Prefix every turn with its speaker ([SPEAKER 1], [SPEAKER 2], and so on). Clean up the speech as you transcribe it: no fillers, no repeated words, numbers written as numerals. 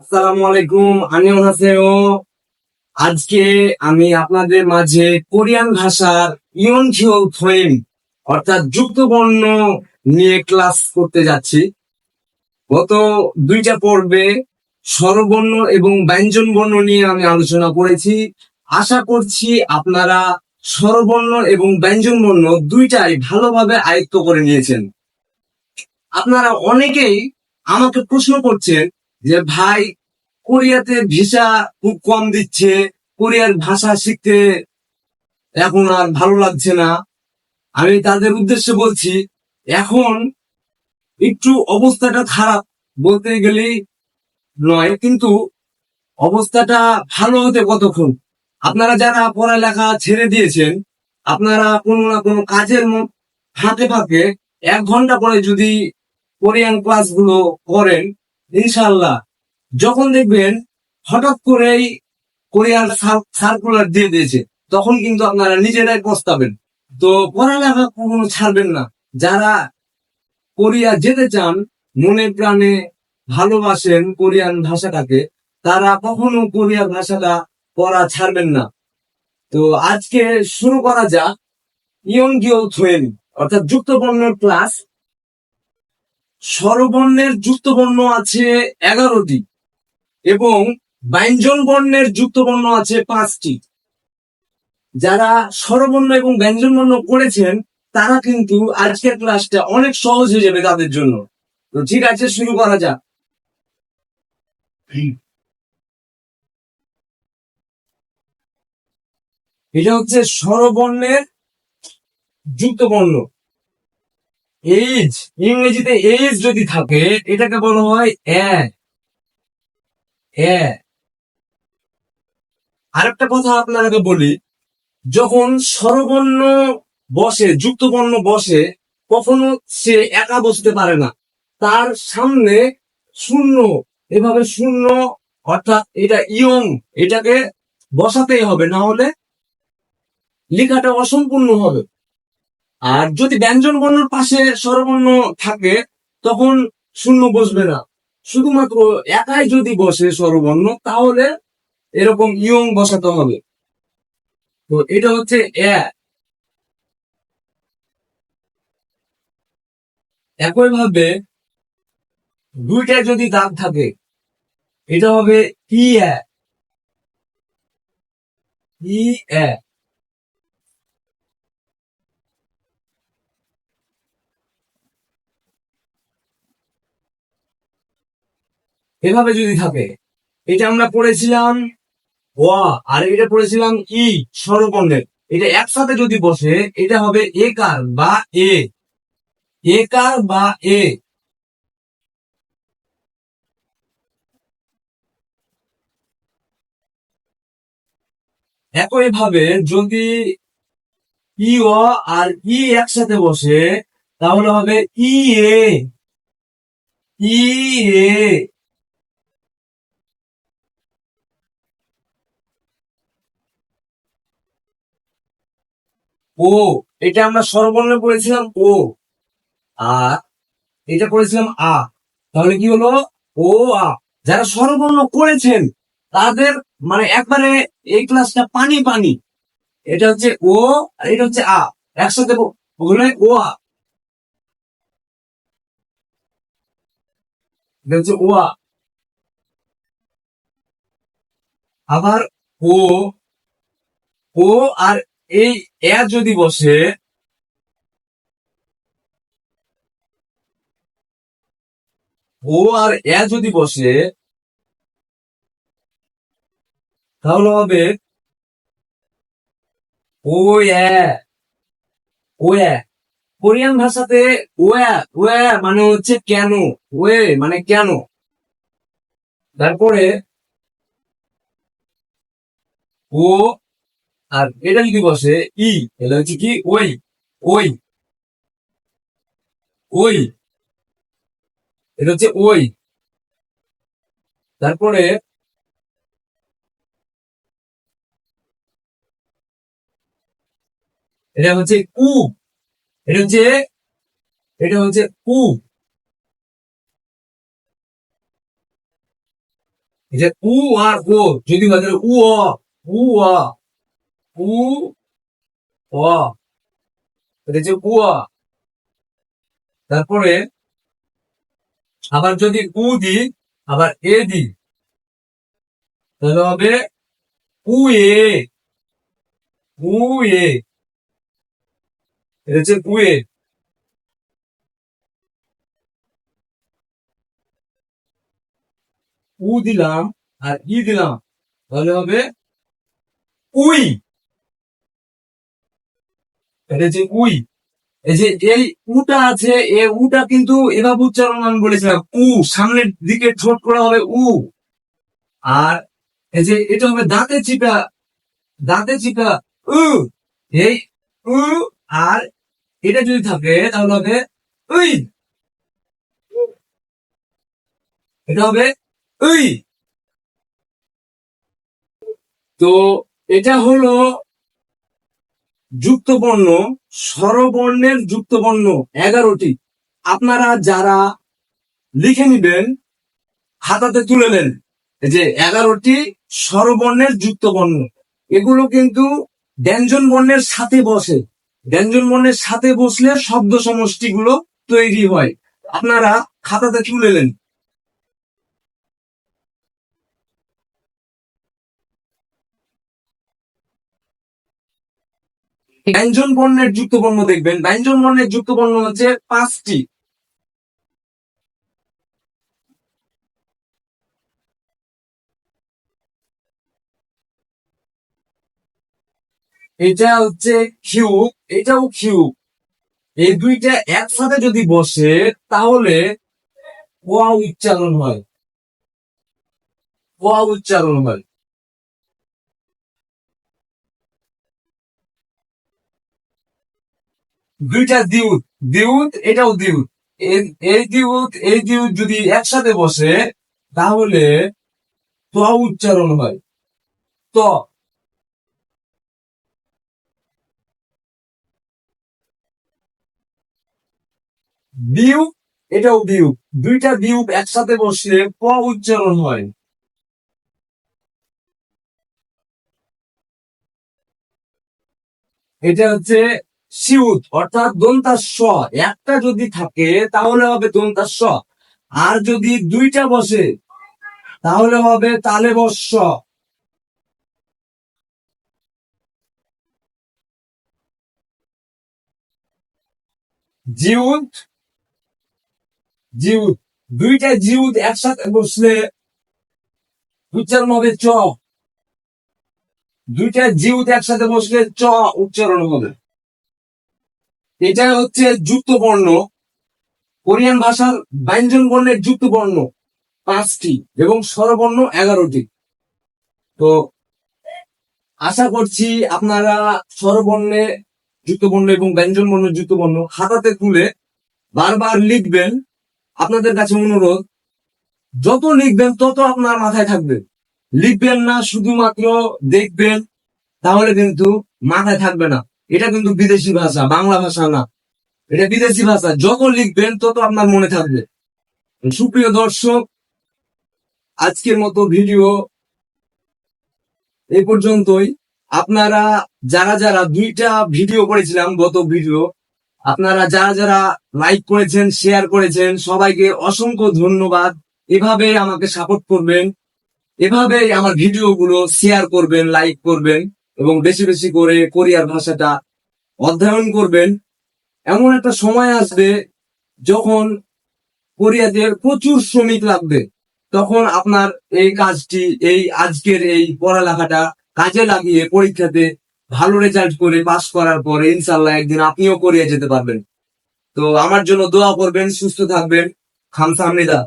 [SPEAKER 1] আসসালামু আলাইকুম, আন্নিয়নহাসেও। আজকে আমি আপনাদের মাঝে কোরিয়ান ভাষার ইয়নখিও থোয়েম অর্থাৎ যুক্ত বর্ণ নিয়ে ক্লাস করতে যাচ্ছি। গত দুইটা পর্বে স্বরবর্ণ এবং ব্যঞ্জন বর্ণ নিয়ে আমি আলোচনা করেছি। আশা করছি আপনারা স্বরবর্ণ এবং ব্যঞ্জন বর্ণ দুইটাই ভালোভাবে আয়ত্ত করে নিয়েছেন। আপনারা অনেকেই আমাকে প্রশ্ন করছেন যে ভাই, কোরিয়াতে ভিসা খুব কম দিচ্ছে, কোরিয়ার ভাষা শিখতে এখন আর ভালো লাগছে না। আমি তাদের উদ্দেশ্যে বলছি, এখন একটু অবস্থাটা খারাপ বলতে গেলেই নয়, কিন্তু অবস্থাটা ভালো হতে কতক্ষণ। আপনারা যারা পড়ালেখা ছেড়ে দিয়েছেন, আপনারা কোনো না কোনো কাজের ফাঁকে ফাঁকে 1 ঘন্টা করে যদি কোরিয়ান ক্লাস গুলো করেন, ইনশাল্লাহ যখন দেখবেন হঠাৎ করেই কোরিয়ান সার্কুলার দিয়ে দিয়েছে, তখন কিন্তু আপনারা নিজেরাই পস্তাবেন। তো পড়ালেখা কখনো ছাড়বেন না। যারা কোরিয়া যেতে চান, মনে প্রাণে ভালোবাসেন কোরিয়ান ভাষাটাকে, তারা কখনো কোরিয়ান ভাষাটা পড়া ছাড়বেন না। তো আজকে শুরু করা যাক ইয়নগিও থোয়েন অর্থাৎ যুক্ত বর্ণের ক্লাস। স্বরবর্ণের যুক্ত বর্ণ আছে 11টি এবং ব্যঞ্জন বর্ণের যুক্ত বর্ণ আছে 5টি। যারা স্বরবর্ণ এবং ব্যঞ্জন বর্ণ করেছেন, তারা কিন্তু আজকের ক্লাসটা অনেক সহজ হয়ে যাবে তাদের জন্য। তো ঠিক আছে, শুরু করা যাক। এটা হচ্ছে স্বরবর্ণের যুক্ত বর্ণ। এইজ, ইংরেজিতে এইজ যদি থাকে, এটাকে বলা হয় এ। আরেকটা কথা আপনাকে বলি, যখন স্বরবর্ণ বসে, যুক্ত বর্ণ বসে, কখনো সে একা বসতে পারে না, তার সামনে শূন্য, এভাবে শূন্য, অর্থাৎ এটা ইয়ং, এটাকে বসাতেই হবে, না হলে লেখাটা অসম্পূর্ণ হবে। আর যদি ব্যঞ্জন বর্ণের পাশে স্বরবর্ণ থাকে, তখন শূন্য বসবে না, শুধুমাত্র একাই যদি বসে স্বরবর্ণ, তাহলে এরকম ইয়ং বসাতে হবে। তো এটা হচ্ছে এ। একইভাবে দুইটা যদি দাগ থাকে, এটা হবে ই এ। ই এ। এভাবে যদি থাকে, এটা আমরা পড়েছিলাম ওয়া, আর এটা পড়েছিলাম ই স্বরবর্ণের। এটা একসাথে যদি বসে, এটা হবে একার বা এ। একার বা এ। একইভাবে যদি ই অ আর ই একসাথে বসে, তাহলে হবে ই এ। ই এ। ও, এটা আমরা স্বরবর্ণে পড়েছিলাম ও, আর এটা করেছিলাম আ। তাহলে কি হলো? ও আ। যারা স্বরবর্ণ করেছেন, তাদের মানে একবারে এই ক্লাসটা পানি পানি। এটা হচ্ছে ও, আর এটা হচ্ছে আ, একসাথে বলে ও আ। এটা হচ্ছে ও আ। আবার ও, ও আর এই এ যদি বসে, ও আর এ যদি বসে, তাহলে হবে ও এ। ও এ। কোরিয়ান ভাষাতে ওয়া, ওয়া মানে হচ্ছে কেন, ওয়ে মানে কেন। তারপরে ও, আর এটা যদি বসে ই, তাহলে হচ্ছে কি ওই। ওই। ওই। এটা হচ্ছে ওই। তারপরে এটা হচ্ছে কু। এটা হচ্ছে, এটা হচ্ছে কু। এই যে উ আর ও যদি বলে উ অ উ অ উ অ, এটা হচ্ছে উ অ। তারপরে আবার যদি উ দি আবার এ দি তাহলে হবে উ এ উ এ, এটা হচ্ছে উ এ। উ দিলাম আর ই দিলাম তাহলে হবে উই, এটা হচ্ছে উই। এই যে এই উটা আছে এই উটা কিন্তু এভাবে উচ্চারণ আমি বলেছিলাম উ, সামনের দিকে ঠোঁট করা হবে উ। আর এই যে এটা হবে দাঁতে চিপা, দাঁতে চিপা উ, এই উ। আর এটা যদি থাকে তাহলে হবে উই, এটা হবে উই। তো এটা হলো যুক্তবর্ণ, স্বরবর্ণের যুক্তবর্ণ 11টি। আপনারা যারা লিখে নিবেন খাতাতে তুলে নেন, এই যে 11টি স্বরবর্ণের যুক্তবর্ণ, এগুলো কিন্তু ব্যঞ্জন বর্ণের সাথে বসে। ব্যঞ্জন বর্ণের সাথে বসলে শব্দ সমষ্টিগুলো তৈরি হয়। আপনারা খাতাতে তুলে নেন। ব্যঞ্জন বর্ণের যুক্তবর্ণ দেখবেন, ব্যঞ্জন বর্ণের যুক্তবর্ণ হচ্ছে 5টি। এটা হচ্ছে কিউব, এটাও কিউব। এই দুইটা একসাথে যদি বসে তাহলে ওয়া উচ্চারণ হয়, ওয়া উচ্চারণ হয়। দুইটা দিউত, দিউত এটাও দিউত। এই দিউত যদি একসাথে বসে তাহলে ত উচ্চারণ হয়, ত। বিউক, এটাও বিউক। দুইটা বিউক একসাথে বসলে প উচ্চারণ হয়। এটা হচ্ছে সিউত অর্থাৎ দন্তাস। একটা যদি থাকে তাহলে হবে দন্তাস, আর যদি দুইটা বসে তাহলে হবে তালে বস্য। জিউত, জিউত, দুইটা জিউত একসাথে বসলে উচ্চারণ হবে চ। দুইটা জিউত একসাথে বসলে চ উচ্চারণ হবে। এটা হচ্ছে যুক্ত বর্ণ। কোরিয়ান ভাষার ব্যঞ্জন বর্ণের যুক্ত বর্ণ 5টি এবং স্বরবর্ণ 11টি। তো আশা করছি আপনারা স্বরবর্ণে যুক্ত বর্ণ এবং ব্যঞ্জন বর্ণ যুক্ত বর্ণ খাতাতে তুলে বারবার লিখবেন। আপনাদের কাছে অনুরোধ, যত লিখবেন তত আপনার মাথায় থাকবে। লিখবেন না শুধুমাত্র দেখবেন তাহলে কিন্তু মাথায় থাকবে না। এটা কিন্তু বিদেশি ভাষা, বাংলা ভাষা না, এটা বিদেশি ভাষা। যত লিখবেন তত আপনার মনে থাকবে। সুপ্রিয় দর্শক, আজকের মতো ভিডিও এই পর্যন্তই। আপনারা যারা যারা দুইটা ভিডিও করেছিলাম, গত ভিডিও, আপনারা যারা যারা লাইক করেছেন, শেয়ার করেছেন, সবাইকে অসংখ্য ধন্যবাদ। এভাবে আমাকে সাপোর্ট করবেন, এভাবে আমার ভিডিও গুলো শেয়ার করবেন, লাইক করবেন এবং বেশি বেশি করে কোরিয়ার ভাষাটা অধ্যয়ন করবেন। এমন একটা সময় আসবে যখন কোরিয়াতে প্রচুর শ্রমিক লাগবে, তখন আপনার এই কাজটি, এই আজকের এই পড়ালেখাটা কাজে লাগিয়ে পরীক্ষাতে ভালো রেজাল্ট করে পাস করার পরে ইনশাল্লাহ একদিন আপনিও কোরিয়া যেতে পারবেন। তো আমার জন্য দোয়া করবেন, সুস্থ থাকবেন। খামসাহামনিদা।